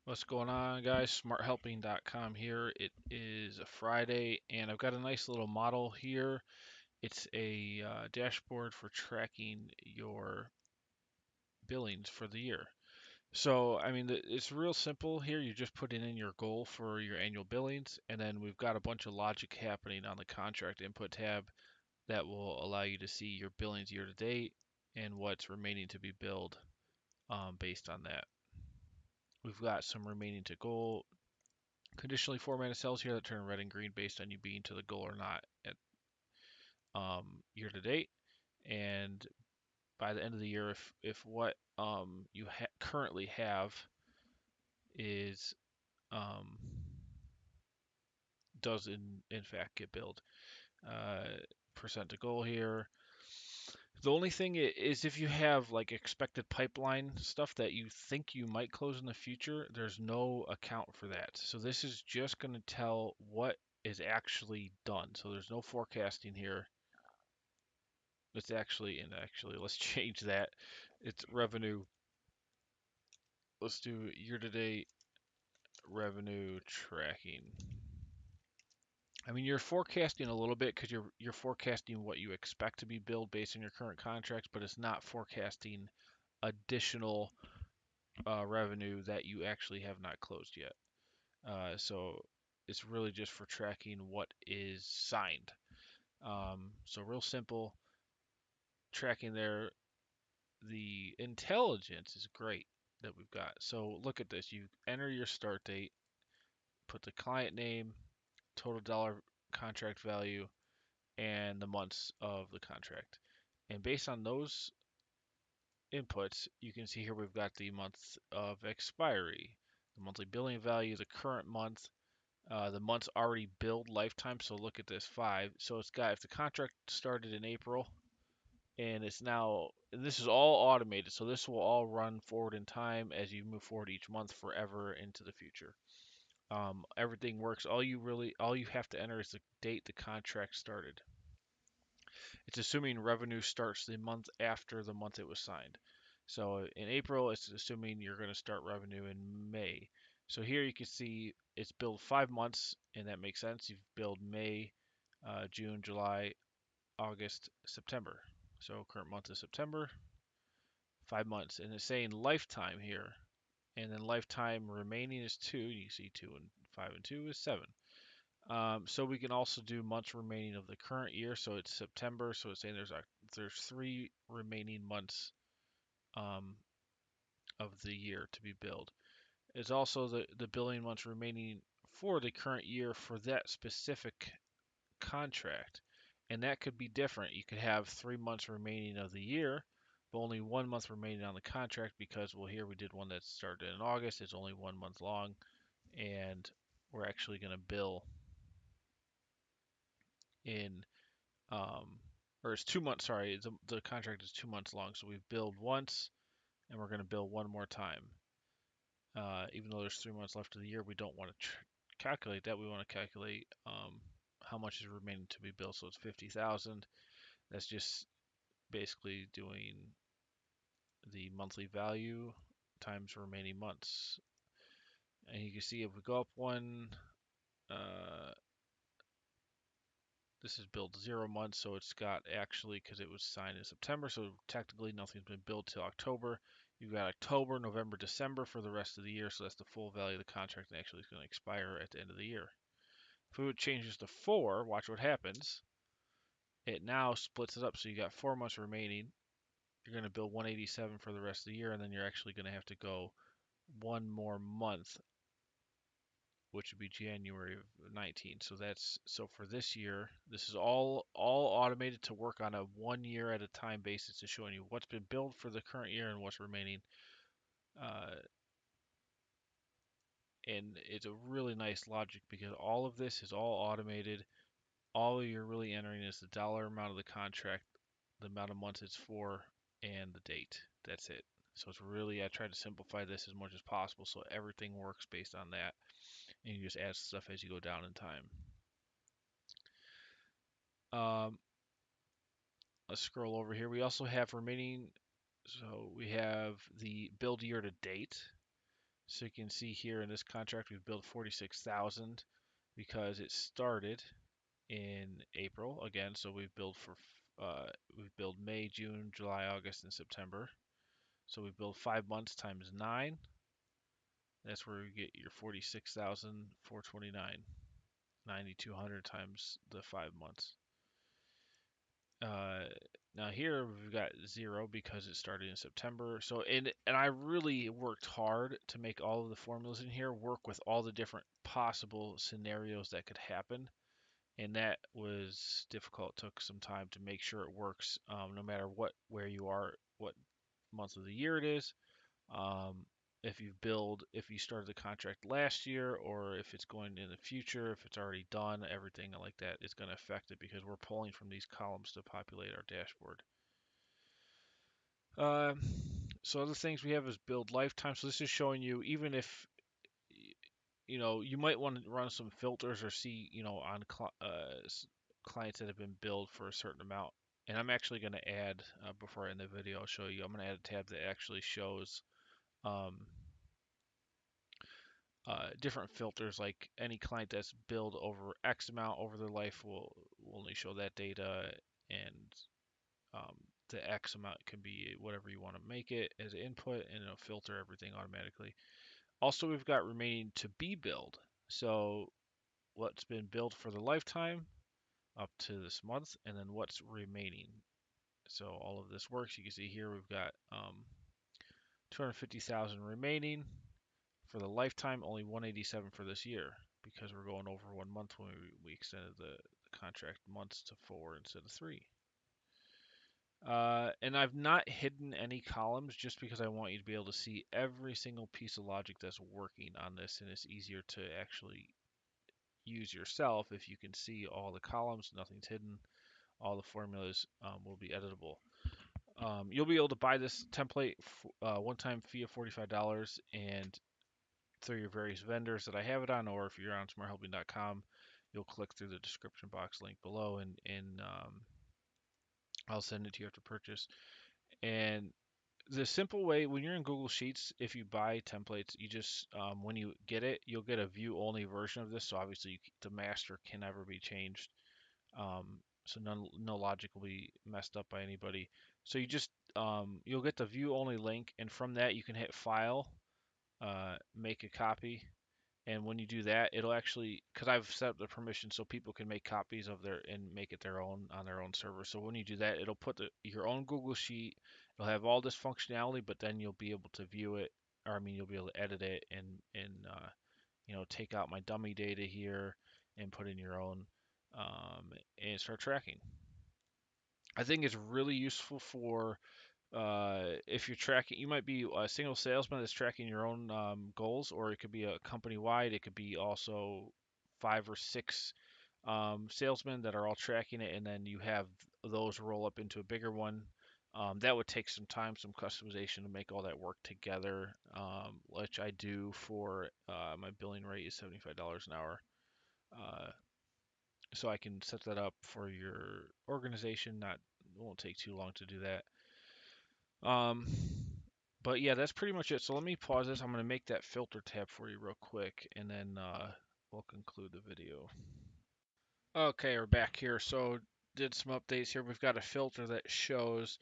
What's going on, guys? SmartHelping.com here. It is a Friday, and I've got a nice little model here. It's a dashboard for tracking your billings for the year. So, I mean, it's real simple here. You just put in your goal for your annual billings, and then we've got a bunch of logic happening on the contract input tab that will allow you to see your billings year to date and what's remaining to be billed based on that. We've got some remaining to goal conditionally formatted cells here that turn red and green based on you being to the goal or not at year to date. And by the end of the year, if what you currently have is um, does in fact get billed, uh, percent to goal here. The only thing is if you have like expected pipeline stuff that you think you might close in the future, there's no account for that. So this is just going to tell what is actually done. So there's no forecasting here. It's actually let's change that. It's revenue. Let's do year-to-date revenue tracking. I mean, you're forecasting a little bit because you're forecasting what you expect to be billed based on your current contracts, but it's not forecasting additional revenue that you actually have not closed yet. So it's really just for tracking what is signed. So real simple tracking there. The intelligence is great that we've got. So look at this. You enter your start date, put the client name, total dollar contract value, and the months of the contract. And based on those inputs, you can see here we've got the month of expiry, the monthly billing value, the current month, the month's already billed lifetime. So look at this 5. So it's got if the contract started in April and it's now and this is all automated, so this will all run forward in time as you move forward each month forever into the future. Everything works. All you have to enter is the date the contract started. It's assuming revenue starts the month after the month it was signed. So in April, it's assuming you're going to start revenue in May. So here you can see it's billed 5 months, and that makes sense. You've billed May, June, July, August, September. So current month is September, 5 months, and it's saying lifetime here, and then lifetime remaining is 2. You see 2 and 5 and 2 is 7. So we can also do months remaining of the current year. So it's September. So it's saying there's 3 remaining months um, of the year to be billed. It's also the billing months remaining for the current year for that specific contract, and that could be different. You could have 3 months remaining of the year, but only 1 month remaining on the contract because well here we did one that started in August. It's only 1 month long, and we're actually going to bill in or it's 2 months. Sorry, the contract is 2 months long, so we've billed once, and we're going to bill one more time. Even though there's 3 months left of the year, we don't want to calculate that. We want to calculate how much is remaining to be billed. So it's 50,000. That's just basically doing the monthly value times remaining months. And you can see if we go up one, uh, this is billed 0 months, so it's got actually, because it was signed in September, so technically nothing's been billed till October. You've got October, November, December for the rest of the year, so that's the full value of the contract and actually is going to expire at the end of the year. If we would change this to 4, watch what happens. It now splits it up, so you got 4 months remaining. You're going to bill 187 for the rest of the year, and then you're actually going to have to go one more month, which would be January of 19. So for this year, this is all automated to work on a 1 year at a time basis, to showing you what's been billed for the current year and what's remaining. Uh, and it's a really nice logic because all of this is all automated. All you're really entering is the dollar amount of the contract, the amount of months it's for, and the date. That's it. So it's really, I tried to simplify this as much as possible so everything works based on that. And you just add stuff as you go down in time. Um, let's scroll over here. We also have remaining, so we have the build year to date. So you can see here in this contract we've billed 46,000 because it started in April again. So we've billed May, June, July, August, and September. So we billed 5 months times 9. That's where you get your 46,429, 9,200 times the 5 months. Uh, Now here we've got 0 because it started in September. So and I really worked hard to make all of the formulas in here work with all the different possible scenarios that could happen, and that was difficult. It took some time to make sure it works, no matter where you are, what month of the year it is. Um, if you started the contract last year, or if it's going in the future, if it's already done, everything like that is going to affect it because we're pulling from these columns to populate our dashboard. Um, so other things we have is build lifetime. So this is showing you even if you might want to run some filters or see on clients that have been billed for a certain amount. And I'm actually going to add before I end the video, I'll show you. I'm going to add a tab that actually shows um, different filters, like any client that's billed over X amount over their life will only show that data, and um, the X amount can be whatever you want to make it as input, and it'll filter everything automatically. Also, we've got remaining to be billed. So what's been billed for the lifetime up to this month, and then what's remaining. So all of this works. You can see here we've got 250,000 remaining. For the lifetime, only 187 for this year because we're going over 1 month when we extended the contract months to 4 instead of 3. And I've not hidden any columns just because I want you to be able to see every single piece of logic that's working on this, and it's easier to actually use yourself if you can see all the columns, nothing's hidden, all the formulas will be editable. You'll be able to buy this template one-time fee of $45, and through your various vendors that I have it on, or if you're on smarthelping.com, you'll click through the description box link below, and I'll send it to you after purchase. And the simple way, when you're in Google Sheets, if you buy templates, you just when you get it, you'll get a view-only version of this. So obviously, the master can never be changed. So no logic will be messed up by anybody. So you'll get the view-only link, and from that you can hit File, make a copy, and when you do that, it'll actually, because I've set up the permission so people can make copies of their and make it their own on their own server. So when you do that, it'll put your own Google Sheet. It'll have all this functionality, but then you'll be able to view it, or I mean, you'll be able to edit it and take out my dummy data here and put in your own and start tracking. I think it's really useful for if you're tracking, you might be a single salesman that's tracking your own goals, or it could be a company wide. It could be also 5 or 6 salesmen that are all tracking it, and then you have those roll up into a bigger one. That would take some time, some customization to make all that work together, which I do for my billing rate is $75 an hour. Uh, so I can set that up for your organization. It won't take too long to do that. Um, but yeah, that's pretty much it. So let me pause this. I'm going to make that filter tab for you real quick, and then we'll conclude the video. Okay, we're back here. So did some updates here. We've got a filter that shows,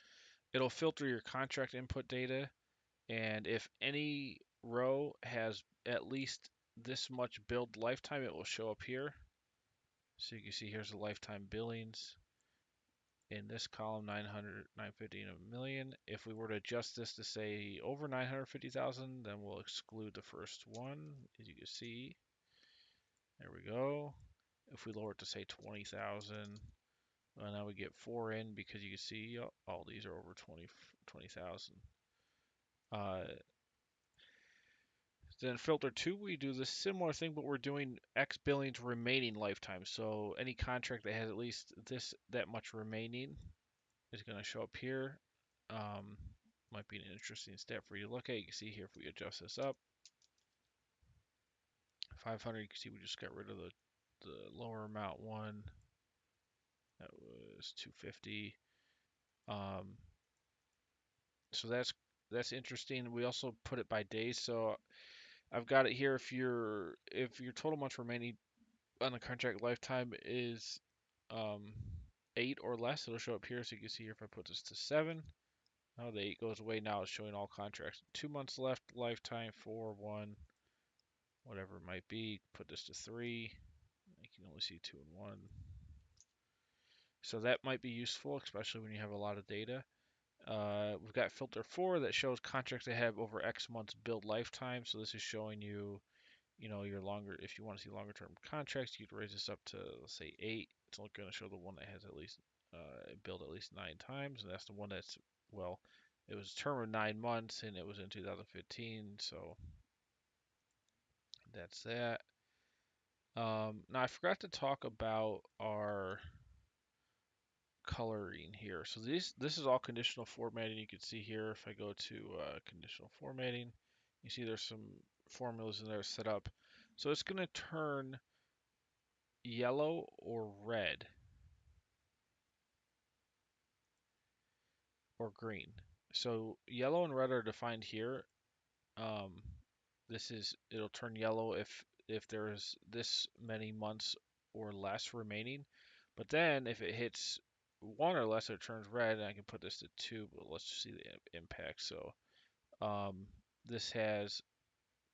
it'll filter your contract input data, and if any row has at least this much billed lifetime, it will show up here. So you can see here's the lifetime billings. In this column, 900, 950, and a million. If we were to adjust this to say over 950,000, then we'll exclude the first one, as you can see. There we go. If we lower it to say 20,000, well, now we get 4 in because you can see all these are over 20,000. Then filter 2, we do the similar thing, but we're doing X billings remaining lifetime. So any contract that has at least that much remaining is going to show up here. Might be an interesting step for you to look at. You can see here if we adjust this up, 500. You can see we just got rid of the lower amount one. That was 250. So that's interesting. We also put it by days. So I've got it here. If your total months remaining on the contract lifetime is um, 8 or less, it'll show up here. So you can see here if I put this to 7, oh, the 8 goes away. Now it's showing all contracts. 2 months left, lifetime, 4, 1, whatever it might be. Put this to 3. I can only see 2 and 1. So that might be useful, especially when you have a lot of data. We've got filter 4 that shows contracts that have over X months build lifetime. So this is showing you, your longer, if you want to see longer term contracts, you'd raise this up to, let's say, 8. It's only going to show the one that has at least build at least 9 times, and that's the one that's, well, it was a term of 9 months, and it was in 2015, so that's that. Now I forgot to talk about our coloring here. So this is all conditional formatting. You can see here if I go to conditional formatting, you see there's some formulas in there set up. So it's going to turn yellow or red or green. So yellow and red are defined here. Um, it'll turn yellow if there's this many months or less remaining. But then if it hits 1 or less, it turns red, and I can put this to 2, but let's see the impact. So this has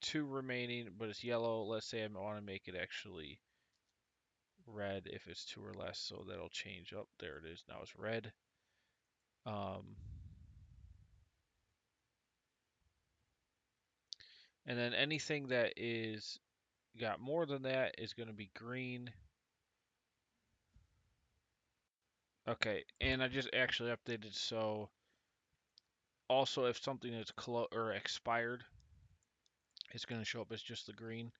2 remaining, but it's yellow. Let's say I want to make it actually red if it's 2 or less, so that'll change up. There it is. Now it's red. Um, and then anything that is got more than that is going to be green. Okay, and I just actually updated, so also if something is or expired, it's going to show up as just the green.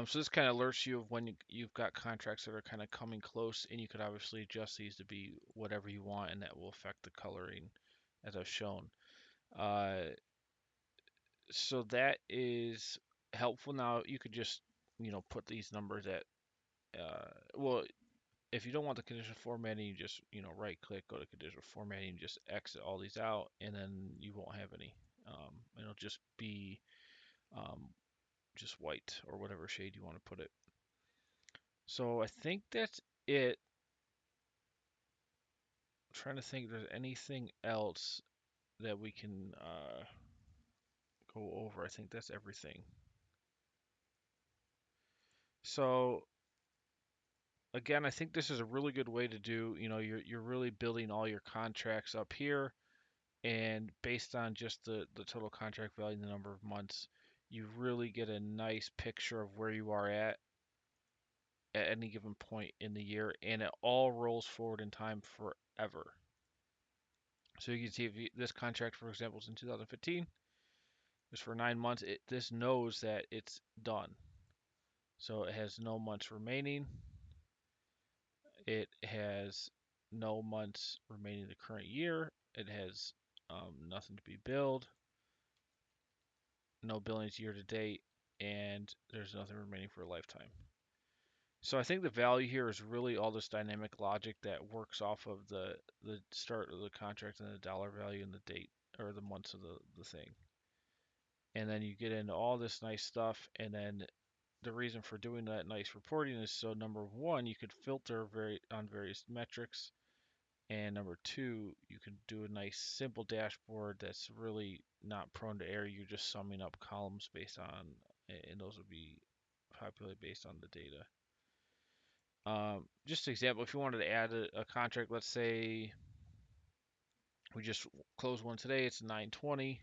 So this kind of alerts you of when you've got contracts that are kind of coming close, and you could obviously adjust these to be whatever you want, and that will affect the coloring as I've shown. Uh, so that is helpful. Now you could just, put these numbers at, well, if you don't want the conditional formatting, you just, right click, go to conditional formatting, just exit all these out, and then you won't have any. It'll just be um, just white or whatever shade you want to put it. So I think that's it. I'm trying to think if there's anything else that we can go over. I think that's everything. So again, I think this is a really good way to do, you're really building all your contracts up here, and based on just the total contract value and the number of months, you really get a nice picture of where you are at any given point in the year, and it all rolls forward in time forever. So you can see if this contract, for example, is in 2015, it's for 9 months. This knows that it's done. So it has no months remaining. It has no months remaining the current year. It has nothing to be billed, no billings year to date, and there's nothing remaining for a lifetime. So I think the value here is really all this dynamic logic that works off of the start of the contract and the dollar value and the date or the months of the thing. And then you get into all this nice stuff, and then the reason for doing that nice reporting is so number one, you could filter on various metrics, and number two, you can do a nice simple dashboard that's really not prone to error. You're just summing up columns based on, and those would be populated based on the data. Just an example, if you wanted to add a contract, let's say we just closed one today, it's 9/20.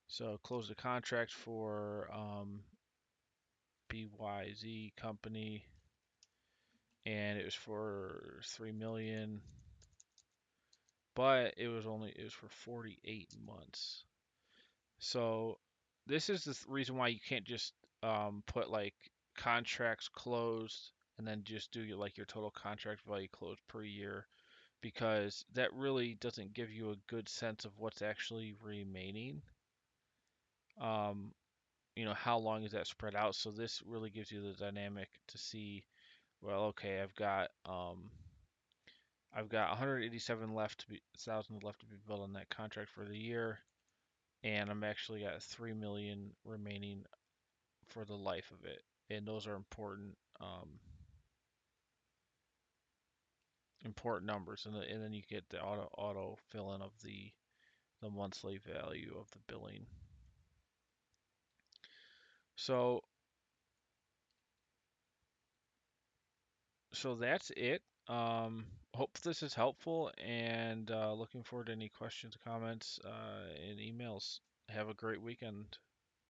So close the contract for BYZ company, and it was for 3 million, but it was for 48 months. So this is the reason why you can't just put like contracts closed and then just do your total contract value closed per year, because that really doesn't give you a good sense of what's actually remaining. Um, how long is that spread out? So this really gives you the dynamic to see, well, okay, I've got 187 left to be thousand left to be built on that contract for the year. and I'm actually got 3 million remaining for the life of it, and those are important numbers, and then you get the auto fill in of the monthly value of the billing. So that's it. Hope this is helpful, and looking forward to any questions, comments, and emails. Have a great weekend.